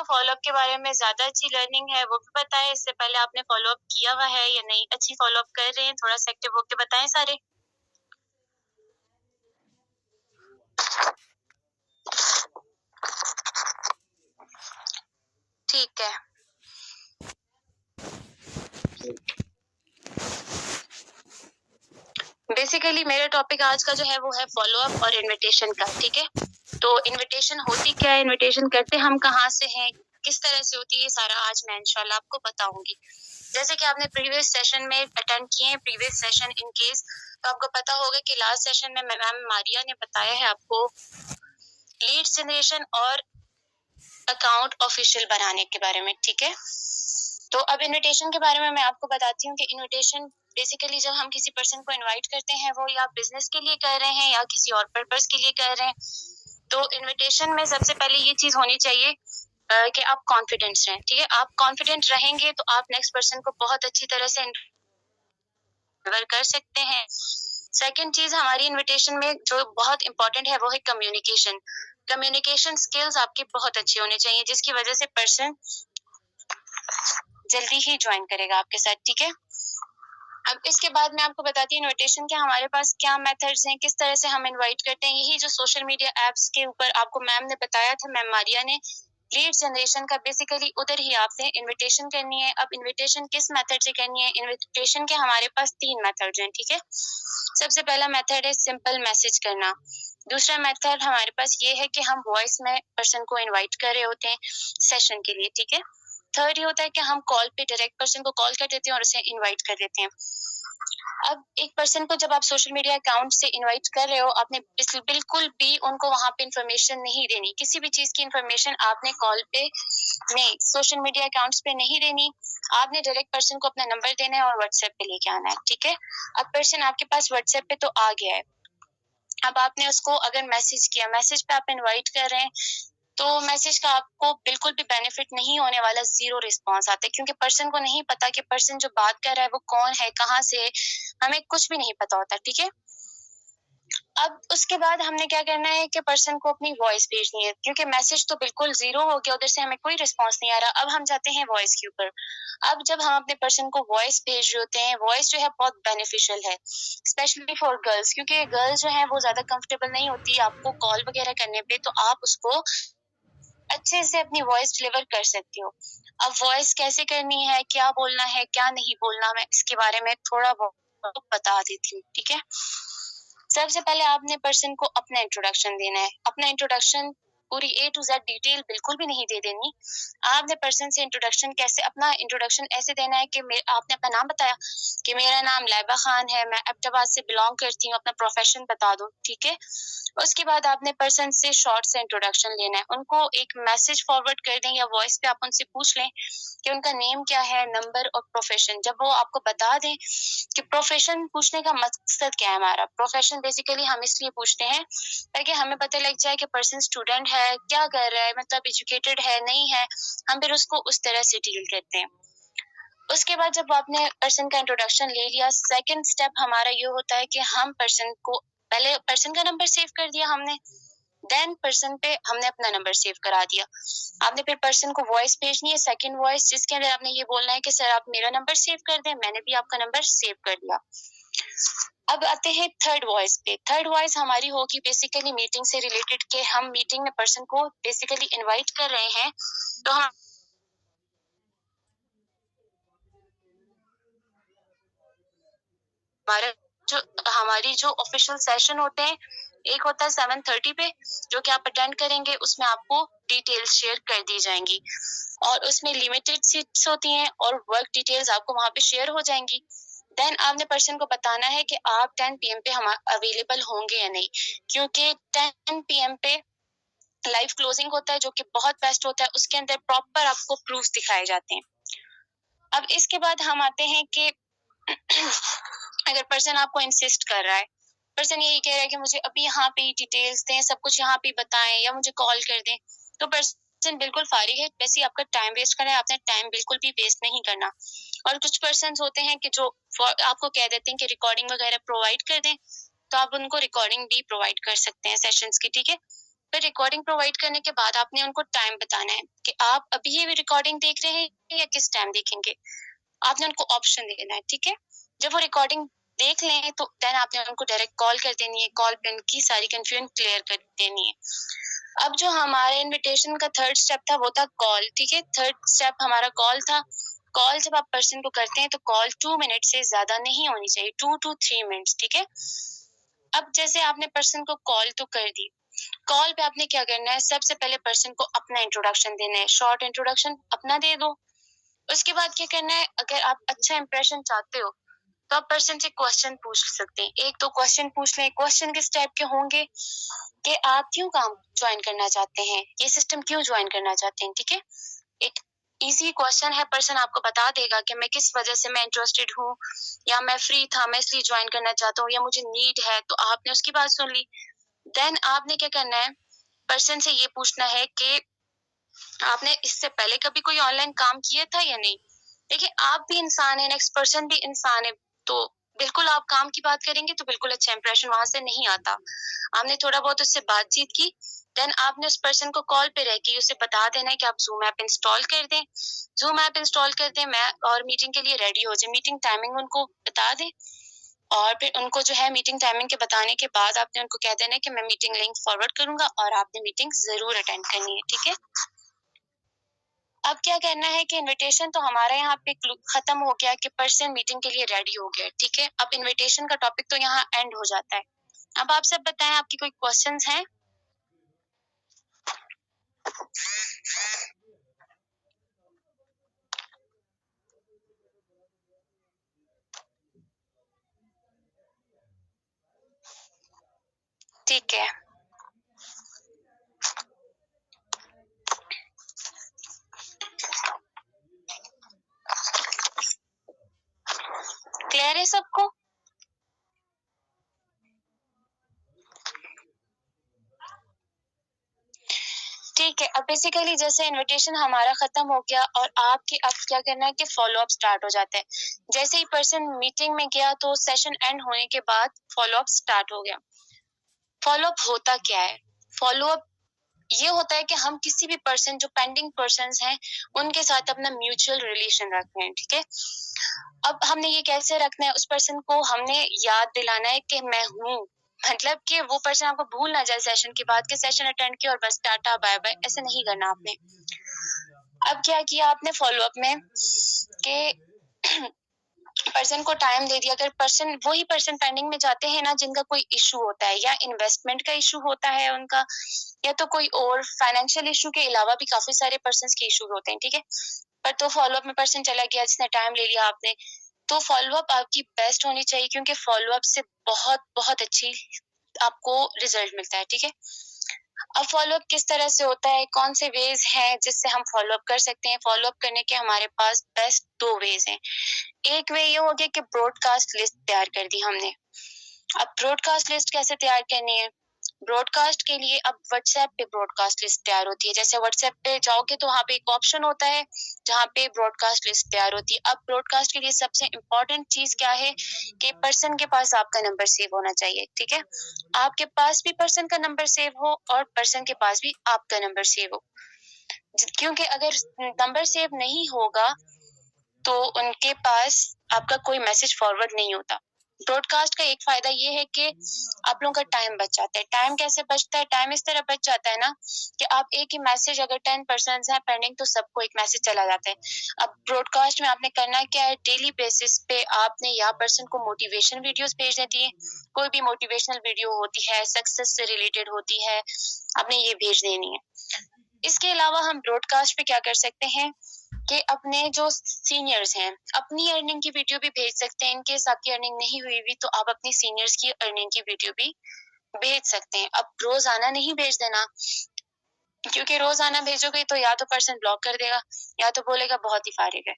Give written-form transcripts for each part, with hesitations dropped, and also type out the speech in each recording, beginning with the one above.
आपको फॉलोअप के बारे में ज्यादा अच्छी लर्निंग है वो भी बताएं। इससे पहले आपने फॉलोअप किया हुआ है या नहीं, अच्छी फॉलोअप कर रहे हैं, थोड़ा सा एक्टिव होके बताएं सारे। ठीक है, बेसिकली मेरा टॉपिक आज का जो है वो है फॉलोअप और इनविटेशन का। ठीक है, तो इनविटेशन होती क्या है, इनविटेशन करते हम कहाँ से हैं, किस तरह से होती है, सारा आज मैं इंशाल्लाह आपको बताऊंगी। जैसे कि आपने प्रीवियस सेशन में अटेंड किए हैं, प्रीवियस सेशन इन केस, तो आपको पता होगा कि लास्ट सेशन में मैम मारिया ने बताया है आपको लीड जनरेशन और अकाउंट ऑफिशियल बनाने के बारे में। ठीक है, तो अब इनविटेशन के बारे में मैं आपको बताती हूँ कि इनविटेशन बेसिकली जब हम किसी पर्सन को इनवाइट करते हैं, वो या बिजनेस के लिए कर रहे हैं या किसी और पर्पस के लिए कर रहे हैं, तो इनविटेशन में सबसे पहले ये चीज होनी चाहिए कि आप कॉन्फिडेंट रहें। ठीक है, आप कॉन्फिडेंट रहेंगे तो आप नेक्स्ट पर्सन को बहुत अच्छी तरह से डिलीवर कर सकते हैं। सेकंड चीज हमारी इनविटेशन में जो बहुत इंपॉर्टेंट है वो है कम्युनिकेशन। कम्युनिकेशन स्किल्स आपके बहुत अच्छे होने चाहिए, जिसकी वजह से पर्सन जल्दी ही ज्वाइन करेगा आपके साथ। ठीक है, अब इसके बाद मैं आपको बताती हूँ इनविटेशन के हमारे पास क्या मेथड्स हैं, किस तरह से हम इनवाइट करते हैं। यही जो सोशल मीडिया एप्स के ऊपर आपको मैम ने बताया था, मैम मारिया ने, लीड जनरेशन का बेसिकली उधर ही आपने इनविटेशन करनी है। अब इनविटेशन किस मेथड से करनी है, इनविटेशन के हमारे पास 3 मेथड्स हैं। ठीक है, सबसे पहला मेथड है सिंपल मैसेज करना। दूसरा मेथड हमारे पास ये है कि हम वॉइस में पर्सन को इनवाइट कर रहे होते हैं सेशन के लिए। ठीक है, थर्ड ये होता है कि हम कॉल पे डायरेक्ट पर्सन को कॉल कर देते हैं और उसे इनवाइट कर देते हैं। अब एक पर्सन को जब आप सोशल मीडिया अकाउंट से इनवाइट कर रहे हो, आपने बिल्कुल भी उनको वहां पे इंफॉर्मेशन नहीं देनी, किसी भी चीज की इंफॉर्मेशन आपने कॉल पे नहीं, सोशल मीडिया अकाउंट्स पे नहीं देनी। आपने डायरेक्ट पर्सन को अपना नंबर देना है और व्हाट्सएप पे लेके आना है। ठीक है, अब पर्सन आपके पास व्हाट्सएप पे तो आ गया है, अब आपने उसको अगर मैसेज किया, मैसेज पे आप इनवाइट कर रहे हैं, तो मैसेज का आपको बिल्कुल भी बेनिफिट नहीं होने वाला, जीरो रिस्पांस आता है, क्योंकि पर्सन को नहीं पता कि पर्सन जो बात कर रहा है वो कौन है, कहाँ से है, हमें कुछ भी नहीं पता होता। ठीक है, अब उसके बाद हमने क्या करना है कि पर्सन को अपनी वॉइस भेजनी है, क्योंकि मैसेज तो बिल्कुल जीरो हो गया, उधर से हमें कोई रिस्पांस नहीं आ रहा। अब हम जाते हैं वॉइस के ऊपर। अब जब हम अपने पर्सन को वॉइस भेज रहे होते हैं, वॉइस जो है बहुत बेनिफिशियल है स्पेशली फॉर गर्ल्स, क्योंकि गर्ल्स जो है वो ज्यादा कंफर्टेबल नहीं होती आपको कॉल वगैरह करने पे, तो आप उसको अच्छे से अपनी वॉइस डिलीवर कर सकते हो। अब वॉइस कैसे करनी है, क्या बोलना है, क्या नहीं बोलना, मैं इसके बारे में थोड़ा बहुत बता देती हूँ। ठीक है, सबसे पहले आपने पर्सन को अपना इंट्रोडक्शन देना है। अपना इंट्रोडक्शन पूरी A to Z डिटेल बिल्कुल भी नहीं दे देनी। आपने पर्सन से इंट्रोडक्शन कैसे, अपना इंट्रोडक्शन ऐसे देना है कि आपने अपना नाम बताया कि मेरा नाम लाइबा खान है, मैं एबटाबाद से बिलोंग करती हूँ, अपना प्रोफेशन बता दो। ठीक है, उसके बाद आपने पर्सन से शॉर्ट से इंट्रोडक्शन लेना है, उनको एक मैसेज फॉरवर्ड कर दें या वॉइस पे आप उनसे पूछ लें कि उनका नेम क्या है, नंबर और प्रोफेशन। जब वो आपको बता दें कि प्रोफेशन पूछने का मकसद क्या है, हमारा प्रोफेशन बेसिकली हम इसलिए पूछते हैं ताकि हमें पता लग जाए कि पर्सन स्टूडेंट है, क्या कर रहा है, मतलब एजुकेटेड है नहीं है, हम फिर उसको उस तरह से डील करते हैं। उसके बाद जब आपने पर्सन का इंट्रोडक्शन ले लिया, सेकंड स्टेप हमारा ये होता है कि हम पर्सन को, पहले पर्सन का नंबर सेव कर दिया हमने, देन पर्सन पे हमने अपना नंबर सेव करा दिया। आपने फिर पर्सन को वॉइस भेजनी है, सेकंड वॉइस, जिसके अंदर आपने ये बोलना है कि सर आप मेरा नंबर सेव कर दें, मैंने भी आपका नंबर सेव कर दिया। अब आते हैं थर्ड वॉइस पे। थर्ड वॉइस हमारी होगी बेसिकली मीटिंग से रिलेटेड, के हम मीटिंग में पर्सन को बेसिकली इनवाइट कर रहे हैं, तो हम हमारी जो ऑफिशियल सेशन होते हैं, एक होता है 7:30 पे जो कि आप अटेंड करेंगे, उसमें आपको डिटेल्स शेयर कर दी जाएंगी और उसमें लिमिटेड सीट्स होती हैं और वर्क डिटेल्स आपको वहां पे शेयर हो जाएंगी। देन आपने पर्सन को बताना है कि आप 10 PM पे हम अवेलेबल होंगे या नहीं, क्योंकि 10 PM पे लाइव क्लोजिंग होता है जो कि बहुत बेस्ट होता है, उसके अंदर प्रॉपर आपको प्रूफ दिखाए जाते हैं। अब इसके बाद हम आते हैं कि अगर पर्सन आपको इंसिस्ट कर रहा है, पर्सन यही कह रहा है कि मुझे अभी यहाँ पे डिटेल्स दें, सब कुछ यहाँ पे बताएं या मुझे कॉल कर दें, तो पर्सन बिल्कुल फारिग है, वैसे ही आपका टाइम वेस्ट करना है, आपने टाइम बिल्कुल भी वेस्ट नहीं करना। और कुछ पर्सन होते हैं कि जो आपको कह देते हैं कि रिकॉर्डिंग वगैरह प्रोवाइड कर दें, तो आप उनको रिकॉर्डिंग भी प्रोवाइड कर सकते हैं सेशंस की। ठीक है, फिर रिकॉर्डिंग प्रोवाइड करने के बाद आपने उनको टाइम बताना है कि आप अभी ये रिकॉर्डिंग देख रहे हैं या किस टाइम देखेंगे। आपने उनको ऑप्शन देना है, ठीक है। जब वो रिकॉर्डिंग देख लें तो देन आपने उनको डायरेक्ट कॉल कर देनी है, कॉल पे उनकी सारी कंफ्यूजन क्लियर कर देनी है। अब जो हमारे इनविटेशन का थर्ड स्टेप था वो था कॉल, ठीक है। थर्ड स्टेप हमारा कॉल था। कॉल जब आप पर्सन को करते हैं तो कॉल 2 मिनट से ज्यादा नहीं होनी चाहिए, 2 to 3 मिनट्स, ठीक है। अब जैसे आपने पर्सन को कॉल तो कर दी, कॉल पे आपने क्या करना है, सबसे पहले पर्सन को अपना इंट्रोडक्शन देना है, शॉर्ट इंट्रोडक्शन अपना दे दो। उसके बाद क्या करना है, अगर आप अच्छा इंप्रेशन चाहते हो तो आप पर्सन से क्वेश्चन पूछ सकते हैं, एक दो क्वेश्चन पूछ लें। क्वेश्चन किस टाइप के होंगे कि आप क्यों काम ज्वाइन करना चाहते हैं, ये सिस्टम क्यों ज्वाइन करना चाहते हैं, ठीक है। एक इजी क्वेश्चन है, पर्सन आपको बता देगा कि मैं किस वजह से मैं इंटरेस्टेड हूँ, या मैं फ्री था मैं इसलिए ज्वाइन करना चाहता हूँ, या मुझे नीड है, तो आपने उसकी बात सुन ली। देन आपने क्या करना है, पर्सन से ये पूछना है कि आपने इससे पहले कभी कोई ऑनलाइन काम किया था या नहीं। देखिए आप भी इंसान है, नेक्स्ट पर्सन भी इंसान है, तो बिल्कुल आप काम की बात करेंगे तो बिल्कुल अच्छा इंप्रेशन वहां से नहीं आता। आपने थोड़ा बहुत उससे बातचीत की, देन आपने उस पर्सन को कॉल पे रह के उसे बता देना है कि आप जूम ऐप इंस्टॉल कर दें, जूम ऐप इंस्टॉल कर दें, मैं और मीटिंग के लिए रेडी हो जाए। मीटिंग टाइमिंग उनको बता दें, और फिर उनको जो है मीटिंग टाइमिंग के बताने के बाद आपने उनको कह देना है कि मैं मीटिंग लिंक फॉरवर्ड करूंगा और आपने मीटिंग जरूर अटेंड करनी है, ठीक है। अब क्या करना है कि इनविटेशन तो हमारा यहाँ पे खत्म हो गया कि पर्सन मीटिंग के लिए रेडी हो गया, ठीक है। अब इनविटेशन का टॉपिक तो यहाँ एंड हो जाता है। अब आप सब बताएं, आपकी कोई क्वेश्चंस हैं? ठीक है, क्लियर है सबको? ठीक है। अब बेसिकली जैसे इनविटेशन हमारा खत्म हो गया और आपके अब क्या करना है कि फॉलो अप स्टार्ट हो जाता है। जैसे ही पर्सन मीटिंग में गया तो सेशन एंड होने के बाद फॉलो अप स्टार्ट हो गया। फॉलो अप होता क्या है? फॉलो अप ये होता है कि हम किसी भी पर्सन जो पेंडिंग पर्सन्स हैं उनके साथ अपना म्यूचुअल रिलेशन रखते हैं, ठीक है। अब हमने ये कैसे रखना है, उस पर्सन को हमने याद दिलाना है कि मैं हूँ, मतलब कि वो पर्सन आपको भूल ना जाए सेशन के बाद के सेशन अटेंड किया और बस टाटा बाय बाय, ऐसे नहीं करना आपने। अब क्या किया आपने फॉलो अप में कि पर्सन को टाइम दे दिया। अगर पर्सन वही पर्सन पेंडिंग में जाते हैं ना जिनका कोई इशू होता है, या इन्वेस्टमेंट का इशू होता है उनका, या तो कोई और फाइनेंशियल इशू के अलावा भी काफी सारे पर्सन के इशू होते हैं, ठीक है। पर तो फॉलो अप में पर्सन चला गया जिसने टाइम ले लिया आपने, तो फॉलो अप आपकी बेस्ट होनी चाहिए, क्योंकि फॉलो अप से बहुत बहुत अच्छी आपको रिजल्ट मिलता है, ठीक है। अब फॉलो अप किस तरह से होता है, कौन से वेज हैं जिससे हम फॉलो अप कर सकते हैं? फॉलो अप करने के हमारे पास बेस्ट 2 वेज हैं। एक वे ये हो गया कि ब्रॉडकास्ट लिस्ट तैयार कर दी हमने। अब ब्रॉडकास्ट लिस्ट कैसे तैयार करनी है? ब्रॉडकास्ट के लिए अब व्हाट्सएप पे ब्रॉडकास्ट लिस्ट तैयार होती है। जैसे व्हाट्सएप पे जाओगे तो वहाँ पे एक ऑप्शन होता है जहाँ पे ब्रॉडकास्ट लिस्ट तैयार होती है। अब ब्रॉडकास्ट के लिए सबसे इम्पोर्टेंट चीज क्या है कि पर्सन के पास आपका नंबर सेव होना चाहिए, ठीक है। आपके पास भी पर्सन का नंबर सेव हो और पर्सन के पास भी आपका नंबर सेव हो, क्योंकि अगर नंबर सेव नहीं होगा तो उनके पास आपका कोई मैसेज फॉरवर्ड नहीं होता। ब्रॉडकास्ट का एक फायदा ये है कि आप लोगों का टाइम बच जाता है। टाइम कैसे बचता है? टाइम इस तरह बच जाता है ना कि आप एक ही मैसेज, अगर 10 पर्सन हैं पेंडिंग तो सबको एक मैसेज चला जाता है। अब ब्रॉडकास्ट में आपने करना क्या है, डेली बेसिस पे आपने या पर्सन को मोटिवेशन वीडियोस भेज देती है, कोई भी मोटिवेशनल वीडियो होती है, सक्सेस से रिलेटेड होती है, आपने ये भेज देनी है। इसके अलावा हम ब्रॉडकास्ट पे क्या कर सकते हैं कि अपने जो सीनियर्स हैं अपनी अर्निंग की वीडियो भी भेज सकते हैं। इनकेस आपकी अर्निंग नहीं हुई भी तो आप अपनी सीनियर्स की अर्निंग की वीडियो भी भेज सकते हैं। अब रोजाना नहीं भेज देना, क्योंकि रोजाना भेजोगे तो या तो पर्सन ब्लॉक कर देगा या तो बोलेगा बहुत ही फारिग है।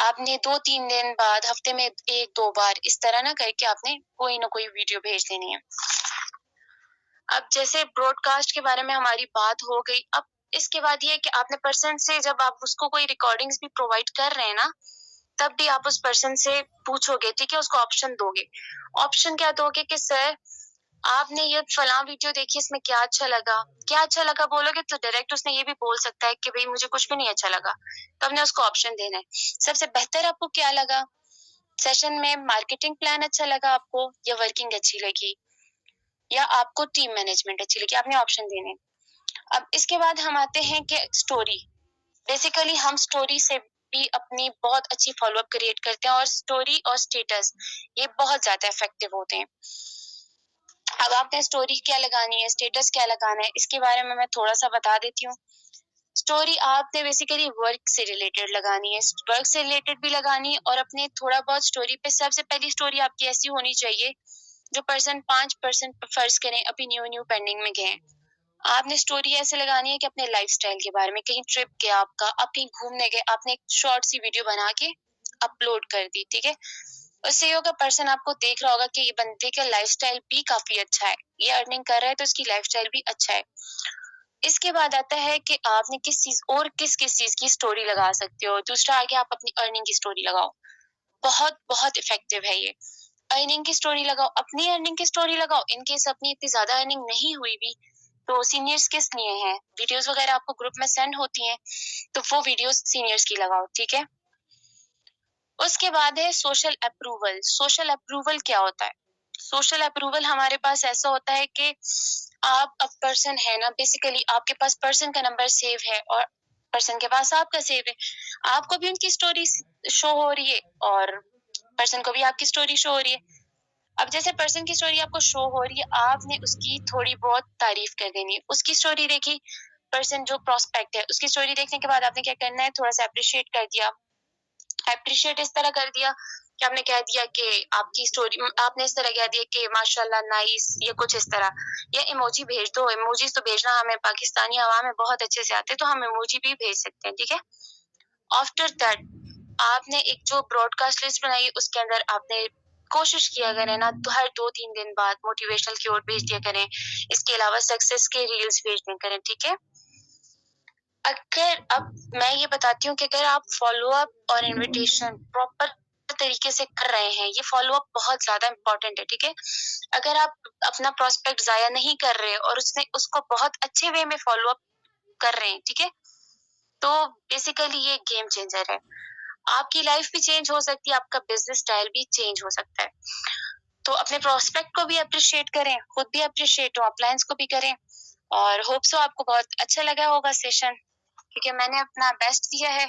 आपने 2-3 दिन बाद, हफ्ते में 1-2 बार इस तरह ना करके आपने कोई ना कोई वीडियो भेज देनी है। अब जैसे ब्रॉडकास्ट के बारे में हमारी बात हो गई, अब इसके बाद ये है कि आपने पर्सन से जब आप उसको कोई रिकॉर्डिंग्स भी प्रोवाइड कर रहे हैं ना, तब भी आप उस पर्सन से पूछोगे, ठीक है, उसको ऑप्शन दोगे। ऑप्शन क्या दोगे कि सर आपने ये फलां वीडियो देखी, इसमें क्या अच्छा लगा बोलोगे तो डायरेक्ट उसने ये भी बोल सकता है कि भाई मुझे कुछ भी नहीं अच्छा लगा, तो हमने उसको ऑप्शन देना है। सबसे बेहतर आपको क्या लगा सेशन में? मार्केटिंग प्लान अच्छा लगा आपको, या वर्किंग अच्छी लगी, या आपको टीम मैनेजमेंट अच्छी लगी? आपने ऑप्शन देने। अब इसके बाद हम आते हैं कि स्टोरी। बेसिकली हम स्टोरी से भी अपनी बहुत अच्छी फॉलोअप क्रिएट करते हैं, और स्टोरी और स्टेटस ये बहुत ज्यादा इफेक्टिव होते हैं। अब आपने स्टोरी क्या लगानी है, स्टेटस क्या लगाना है, इसके बारे में मैं थोड़ा सा बता देती हूँ। स्टोरी आपने बेसिकली वर्क से रिलेटेड लगानी है, वर्क से रिलेटेड भी लगानी है, और अपने थोड़ा बहुत स्टोरी पे सबसे पहली स्टोरी आपकी ऐसी होनी चाहिए जो पर्सन 5% फर्ज करें अभी न्यू न्यू पेंडिंग में गए। आपने स्टोरी ऐसे लगानी है कि अपने लाइफस्टाइल के बारे में, कहीं ट्रिप गया आपका, आप कहीं घूमने गए, आपने एक शॉर्ट सी वीडियो बना के अपलोड कर दी, ठीक है। उससे ये होगा, पर्सन आपको देख रहा होगा कि ये बंदे का लाइफस्टाइल भी काफी अच्छा है, ये अर्निंग कर रहा है तो इसकी लाइफस्टाइल भी अच्छा है। इसके बाद आता है कि आपने किस किस चीज की स्टोरी लगा सकते हो। दूसरा आगे आप अपनी अर्निंग की स्टोरी लगाओ, बहुत बहुत इफेक्टिव है ये। अर्निंग की स्टोरी लगाओ, अपनी अर्निंग की स्टोरी लगाओ। इनकेस अपनी इतनी ज्यादा अर्निंग नहीं हुई भी तो सीनियर्स किस लिए हैं, वीडियोस वगैरह आपको ग्रुप में सेंड होती हैं, तो वो वीडियोस सीनियर्स की लगाओ, ठीक है। उसके बाद है सोशल अप्रूवल। सोशल अप्रूवल क्या होता है? सोशल अप्रूवल हमारे पास ऐसा होता है कि आप अब पर्सन है ना, बेसिकली आपके पास पर्सन का नंबर सेव है और पर्सन के पास आपका सेव है, आपको भी उनकी स्टोरी शो हो रही है और पर्सन को भी आपकी स्टोरी शो हो रही है। अब जैसे पर्सन की स्टोरी आपको शो हो रही है, आपने उसकी थोड़ी बहुत तारीफ कर देनी है। उसकी स्टोरी देखी, पर्सन जो प्रोस्पेक्ट है उसकी स्टोरी देखने के बाद आपने क्या करना है, थोड़ा सा अप्रिशिएट कर दिया। अप्रिशिएट इस तरह कर दिया कि आपने कह दिया कि आपकी स्टोरी, आपने इस तरह कह दिया कि माशाल्लाह नाइस, या कुछ इस तरह, या इमोजी भेज दो। इमोजीज तो भेजना हमें पाकिस्तानी आवाम में बहुत अच्छे से आते हैं, तो हम इमोजी भी भेज सकते हैं, ठीक है। आफ्टर दैट आपने एक जो ब्रॉडकास्ट लिस्ट बनाई, उसके अंदर आपने कोशिश किया करें ना, तो हर 2-3 दिन बाद मोटिवेशनल क्योट भेज दिया करें। इसके अलावा सक्सेस के रील्स भेज दिया करें, ठीक है। अगर अब मैं ये बताती हूँ कि अगर आप फॉलो अप और इनविटेशन प्रॉपर तरीके से कर रहे हैं, ये फॉलो अप बहुत ज्यादा इंपॉर्टेंट है, ठीक है। अगर आप अपना प्रोस्पेक्ट जाया नहीं कर रहे और उसमें उसको बहुत अच्छे वे में फॉलो अप कर रहे हैं, ठीक है, तो बेसिकली ये गेम चेंजर है। आपकी लाइफ भी चेंज हो सकती है, आपका बिजनेस स्टाइल भी चेंज हो सकता है। तो अपने प्रोस्पेक्ट को भी अप्रिशिएट करें, खुद भी अप्रिशिएट हो, अपलायंस को भी करें। और होप सो आपको बहुत अच्छा लगा होगा सेशन, क्योंकि मैंने अपना बेस्ट दिया है।